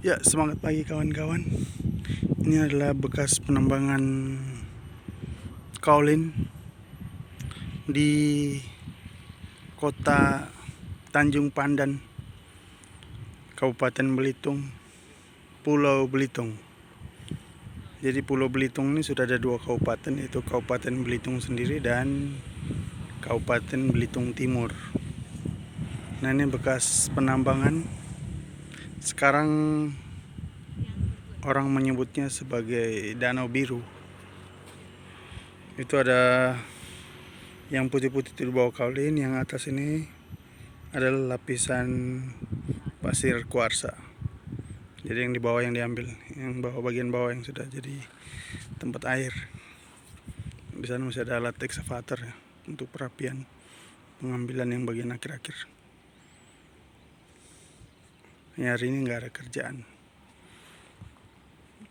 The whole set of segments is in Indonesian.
Ya, semangat pagi kawan-kawan. Ini adalah bekas penambangan kaolin di kota Tanjung Pandan, Kabupaten Belitung, Pulau Belitung. Jadi Pulau Belitung ini sudah ada dua kabupaten, yaitu Kabupaten Belitung sendiri dan Kabupaten Belitung Timur. Nah, ini bekas penambangan. Sekarang orang menyebutnya sebagai Danau Biru. Itu ada yang putih-putih di bawah kaolin, yang atas ini adalah lapisan pasir kuarsa. Jadi yang di bawah yang diambil, yang bawah, bagian bawah yang sudah jadi tempat air. Di sana masih ada alat ekskavator ya, untuk perapian pengambilan yang bagian akhir-akhir. Ya, hari ini nggak ada kerjaan.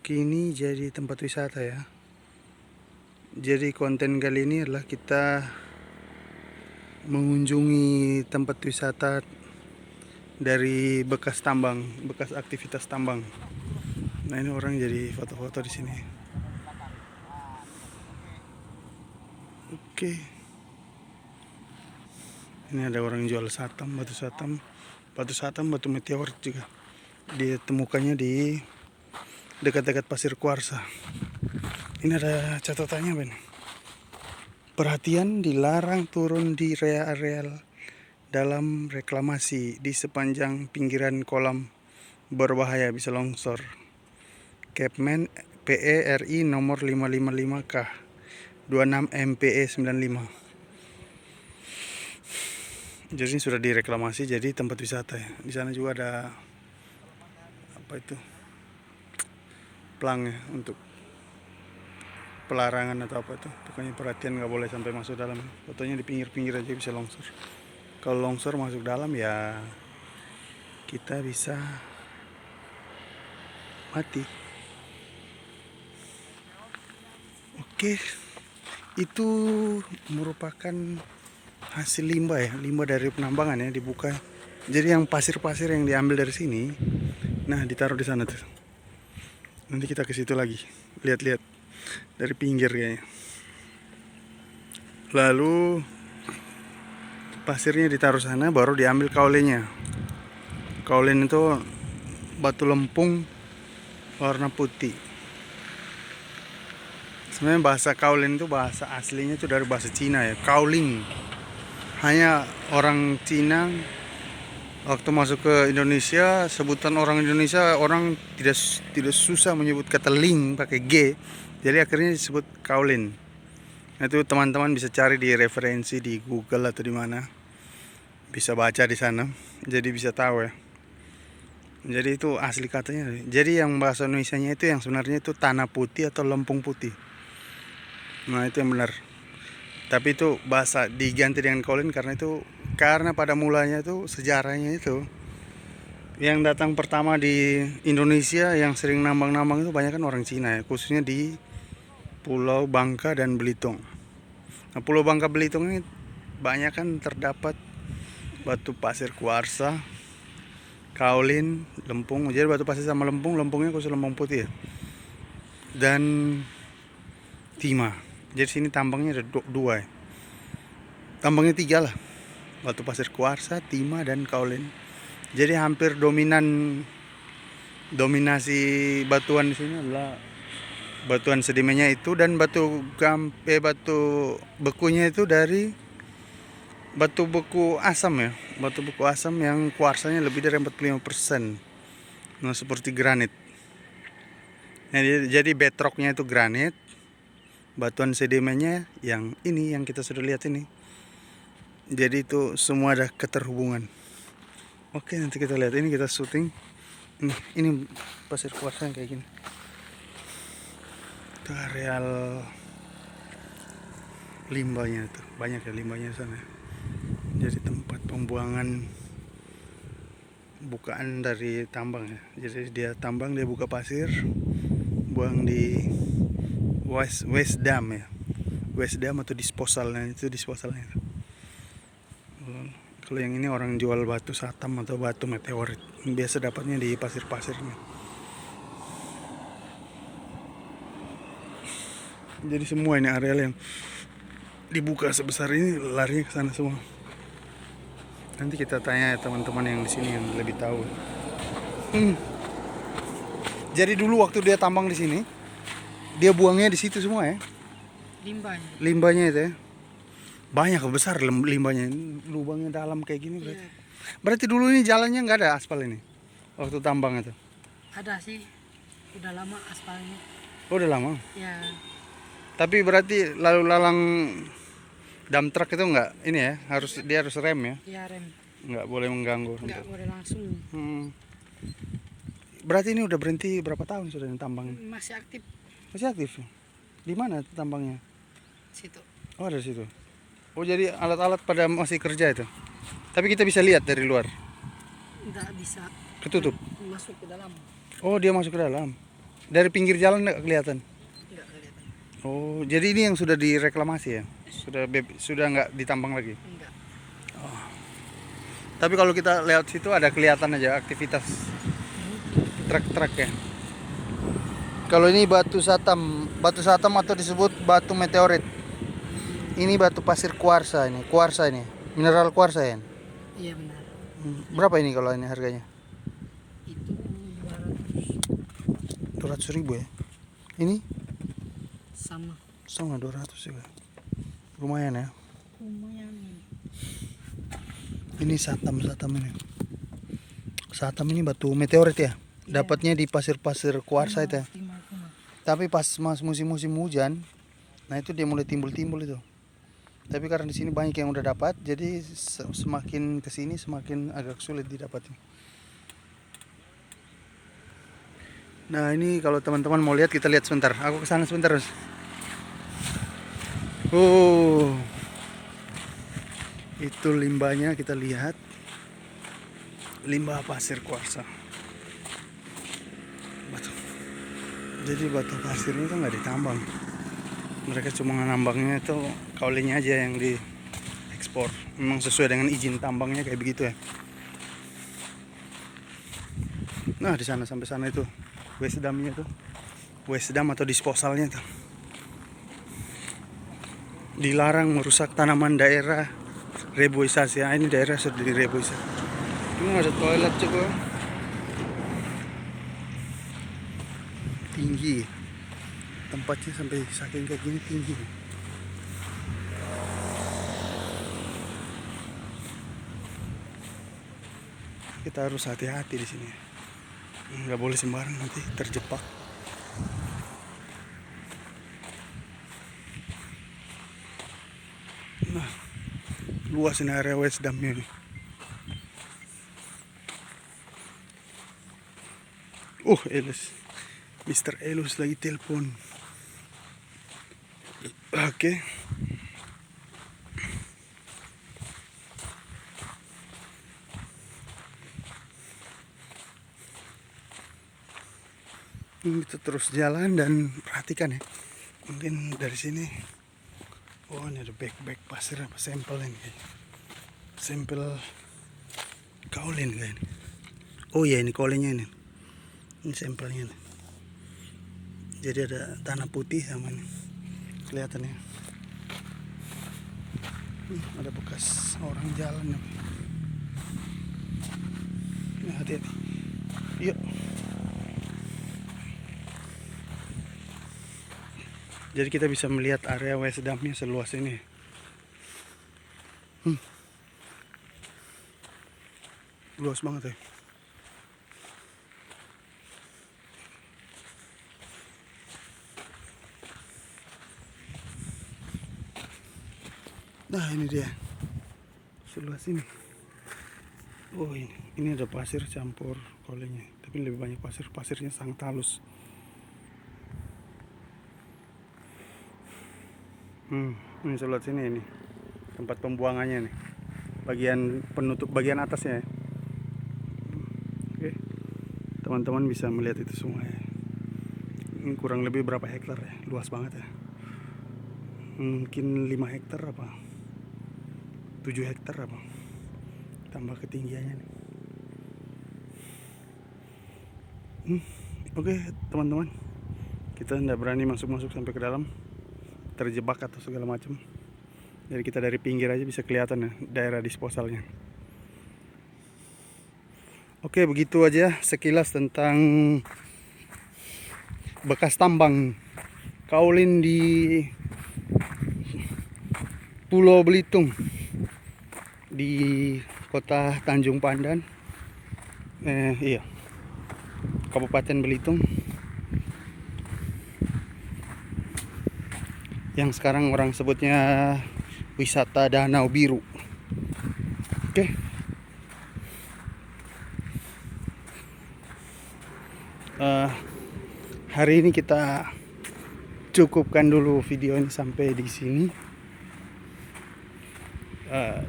Kini jadi tempat wisata ya. Jadi konten kali ini adalah kita mengunjungi tempat wisata dari bekas tambang, bekas aktivitas tambang. Nah, ini orang jadi foto-foto di sini. Oke. Ini ada orang jual satam, batu meteor juga. Ditemukannya di dekat-dekat pasir kuarsa. Ini ada catatannya, Ben. Perhatian, dilarang turun di area dalam reklamasi di sepanjang pinggiran kolam, berbahaya bisa longsor. Kepmen PE RI nomor 555K 26 MPE 95. Jadi ini sudah direklamasi jadi tempat wisata ya. Di sana juga ada apa itu, pelang ya, untuk pelarangan atau apa itu. Pokoknya perhatian, nggak boleh sampai masuk dalam. Fotonya di pinggir-pinggir aja bisa longsor. Kalau longsor masuk dalam ya kita bisa mati. Oke, itu merupakan hasil limbah ya, limbah dari penambangan ya, dibuka. Jadi yang pasir-pasir yang diambil dari sini, nah ditaruh di sana tuh. Nanti kita ke situ lagi, lihat-lihat dari pinggir kayaknya. Lalu pasirnya ditaruh sana, baru diambil kaulinnya. Kaulin itu batu lempung warna putih. Sebenarnya bahasa kaulin itu bahasa aslinya itu dari bahasa Cina ya, kauling. Hanya orang Cina waktu masuk ke Indonesia, sebutan orang Indonesia, orang tidak susah menyebut kata ling pakai G. Jadi akhirnya disebut kaulin. Nah, itu teman-teman bisa cari di referensi di Google atau di mana. Bisa baca di sana. Jadi bisa tahu ya. Jadi itu asli katanya. Jadi yang bahasa Indonesianya itu yang sebenarnya itu tanah putih atau lempung putih. Nah, itu yang benar. Tapi itu bahasa diganti dengan kaulin karena pada mulanya itu sejarahnya itu yang datang pertama di Indonesia yang sering nambang-nambang itu banyak kan orang Cina ya, khususnya di Pulau Bangka dan Belitung. Nah, Pulau Bangka Belitung ini banyak kan terdapat batu pasir kuarsa, kaulin, lempung. Jadi batu pasir sama lempungnya khusus lempung putih ya. Dan timah. Jadi sini tambangnya ada dua ya. Tambangnya tiga lah. Batu pasir kuarsa, timah, dan kaulin. Jadi hampir dominasi batuan di sini adalah batuan sedimennya itu, dan batu bekunya itu dari batu beku asam ya. Batu beku asam yang kuarsanya lebih dari 45%. Nah, seperti granit. Nah, jadi bedrocknya itu granit. Batuan sedimennya yang ini yang kita sudah lihat ini. Jadi itu semua ada keterhubungan. Oke, nanti kita lihat, ini kita syuting. Ini pasir kuarsa yang kayak gini. Itu areal limbahnya tuh, banyak ya limbahnya di sana. Jadi tempat pembuangan bukaan dari tambang ya. Jadi dia tambang, dia buka pasir, buang di waste dam ya. Waste dam atau disposalnya, itu disposalnya. Kalau yang ini orang jual batu satam atau batu meteorit, biasa dapatnya di pasir-pasirnya. Jadi semua ini areal yang dibuka sebesar ini lari ke sana semua. Nanti kita tanya teman-teman yang di sini yang lebih tahu. Jadi dulu waktu dia tambang di sini, dia buangnya di situ semua ya. Limbahnya. Limbahnya itu ya. Banyak besar limbahnya. Lubangnya dalam kayak gini berarti. Iya. Berarti dulu ini jalannya nggak ada aspal ini. Waktu tambang itu. Ada sih. Udah lama aspalnya. Oh, udah lama. Ya. Tapi berarti lalu lalang dump truck itu nggak ini ya, dia harus rem ya. Ya rem. Nggak boleh mengganggu. Nggak boleh langsung. Berarti ini udah berhenti berapa tahun sudah tambang? Masih aktif. Masih aktif. Di mana tambangnya? Situ. Oh, ada di situ. Oh, jadi alat-alat pada masih kerja itu. Tapi kita bisa lihat dari luar. Nggak bisa. Ketutup. Masuk ke dalam. Oh, dia masuk ke dalam. Dari pinggir jalan nggak kelihatan. Nggak kelihatan. Oh, jadi ini yang sudah direklamasi ya? Sudah nggak ditambang lagi. Enggak. Tapi kalau kita lewat situ ada kelihatan aja aktivitas truk-truk ya. Kalau ini batu satam atau disebut batu meteorit. Ini batu pasir kuarsa ini, mineral kuarsa ya. Iya benar. Berapa ini kalau ini harganya? Itu 200.000 ya. Ini sama 200 juga. Lumayan ya. lumayan. Ini satam ini. Satam ini batu meteorit ya. Iya. Dapatnya di pasir-pasir kuarsa itu ya. Tapi pas musim-musim hujan, nah itu dia mulai timbul-timbul itu. Tapi karena di sini banyak yang udah dapat, jadi semakin kesini semakin agak sulit didapati. Nah ini kalau teman-teman mau lihat, kita lihat sebentar. Aku kesana sebentar. Oh, itu limbahnya kita lihat. Limbah pasir kuarsa. Jadi batu pasirnya itu nggak ditambang. Mereka cuma nambangnya itu kaulinnya aja yang diekspor. Memang sesuai dengan izin tambangnya kayak begitu ya. Nah di sana sampai sana itu waste dumpnya tuh, waste dump atau disposalnya tuh. Dilarang merusak tanaman daerah reboisasi. Ah, ini daerah sudah direboisasi. Ini ada toilet juga. Tinggi. Tempatnya sampai saking kayak gini tinggi. Kita harus hati-hati di sini. Nggak boleh sembarang, nanti terjebak. Nah, luas ini area waste dumpnya nih. Elus. Mr. Elus lagi telepon. Oke. Kita terus jalan dan perhatikan ya. Mungkin dari sini. Oh, ini ada bag pasir apa sampel ini. Sampel kaolin kan. Oh ya, ini kaulinnya ini. Ini sampelnya nih. Jadi ada tanah putih sama ini. Kelihatan ya. Ada bekas orang jalan nih. Nah, hati-hati. Yuk. Jadi kita bisa melihat area waste dumpnya seluas ini. Luas banget ya. Nah ini dia, seluas ini. Oh ini ada pasir campur kolenya, tapi lebih banyak pasirnya sangat halus. Ini sebelah sini ini tempat pembuangannya nih, bagian penutup bagian atasnya ya. Oke, teman-teman bisa melihat itu semua ya. Ini kurang lebih berapa hektar ya, luas banget ya. Mungkin 5 hektar apa 7 hektar apa, tambah ketinggiannya nih. Oke teman-teman, kita tidak berani masuk sampai ke dalam. terjebak atau segala macam. Jadi kita dari pinggir aja bisa kelihatan ya daerah disposalnya. Oke, begitu aja sekilas tentang bekas tambang kaulin di Pulau Belitung di kota Tanjung Pandan. Iya, Kabupaten Belitung. Yang sekarang orang sebutnya wisata Danau Biru. Oke. Hari ini kita cukupkan dulu video ini sampai di sini.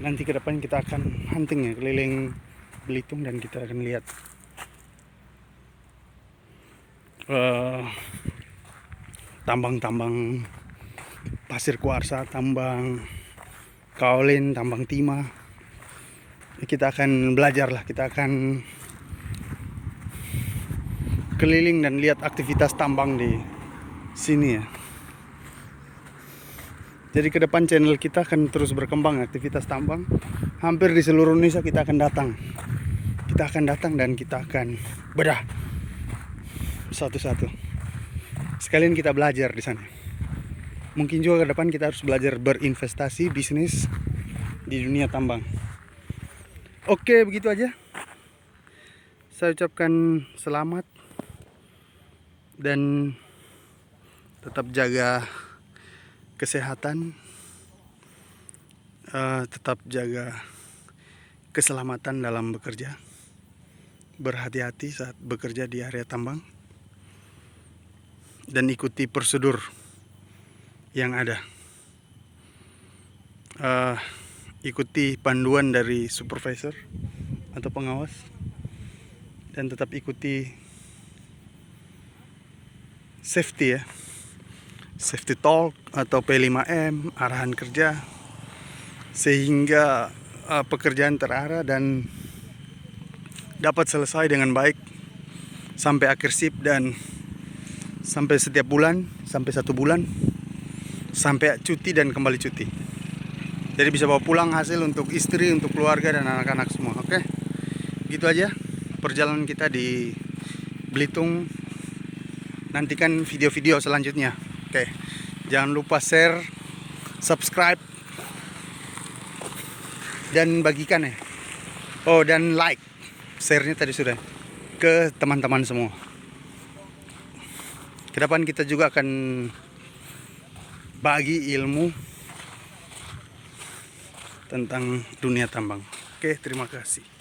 Nanti ke depan kita akan hunting ya keliling Belitung dan kita akan lihat tambang-tambang pasir kuarsa, tambang kaolin, tambang timah. Kita akan belajar lah, kita akan keliling dan lihat aktivitas tambang di sini ya. Jadi ke depan channel kita akan terus berkembang aktivitas tambang. Hampir di seluruh Indonesia kita akan datang. Kita akan datang dan kita akan bedah satu-satu. Sekalian kita belajar di sana. Mungkin juga ke depan kita harus belajar berinvestasi bisnis di dunia tambang. Oke, begitu aja. Saya ucapkan selamat dan tetap jaga kesehatan, tetap jaga keselamatan dalam bekerja, berhati-hati saat bekerja di area tambang, dan ikuti prosedur yang ada. Ikuti panduan dari supervisor atau pengawas, dan tetap ikuti safety ya, safety talk atau P5M, arahan kerja, sehingga pekerjaan terarah dan dapat selesai dengan baik sampai akhir shift dan sampai setiap bulan, sampai 1 bulan, sampai cuti dan kembali cuti. Jadi bisa bawa pulang hasil untuk istri, untuk keluarga dan anak-anak semua. Oke, gitu aja perjalanan kita di Belitung. Nantikan video-video selanjutnya. Oke, jangan lupa share, subscribe, dan bagikan ya. Oh, dan like. Share-nya tadi sudah ke teman-teman semua. Kedepan kita juga akan bagi ilmu tentang dunia tambang. Oke, terima kasih.